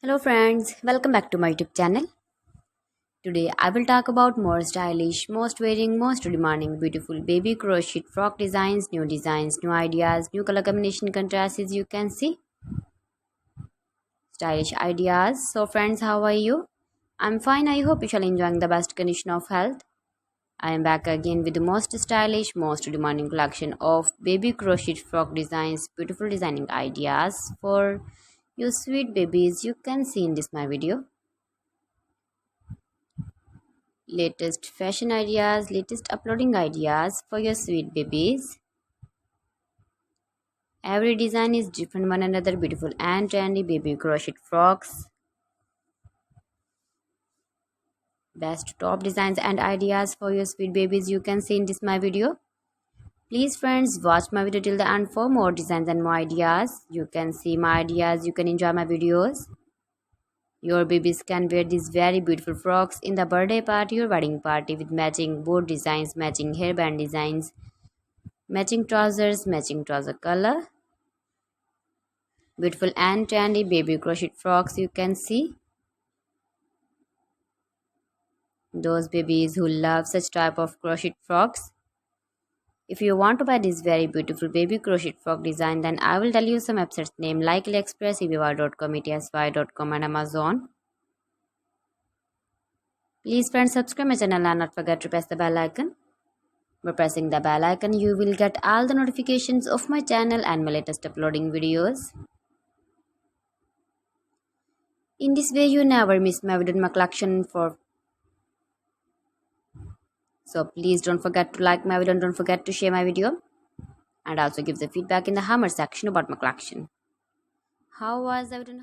Hello friends, welcome back to my YouTube channel. Today I will talk about more stylish, most wearing, most demanding, beautiful baby crochet frock designs, new ideas, new color combination contrasts as you can see. Stylish ideas. So friends, how are you? I'm fine. I hope you shall enjoying the best condition of health. I am back again with the most stylish, most demanding collection of baby crochet frock designs, beautiful designing ideas for you sweet babies you can see in this my video. Latest fashion ideas, latest uploading ideas for your sweet babies. Every design is different one another, beautiful and trendy baby crochet frocks. Best top designs and ideas for your sweet babies you can see in this my video. Please friends, watch my video till the end for more designs and more ideas. You can see my ideas, you can enjoy my videos. Your babies can wear these very beautiful frocks in the birthday party or wedding party with matching board designs, matching hairband designs, matching trouser color. Beautiful and trendy baby crochet frocks you can see. Those babies who love such type of crochet frocks. If you want to buy this very beautiful baby crochet frock design, then I will tell you some websites name like AliExpress, eBay.com, ETSY.com and Amazon. Please friends, subscribe my channel and not forget to press the bell icon. By pressing the bell icon, you will get all the notifications of my channel and my latest uploading videos. In this way, you never miss my video in my collection for. So please don't forget to like my video and don't forget to share my video. And also give the feedback in the hammer section about my collection. How was the video?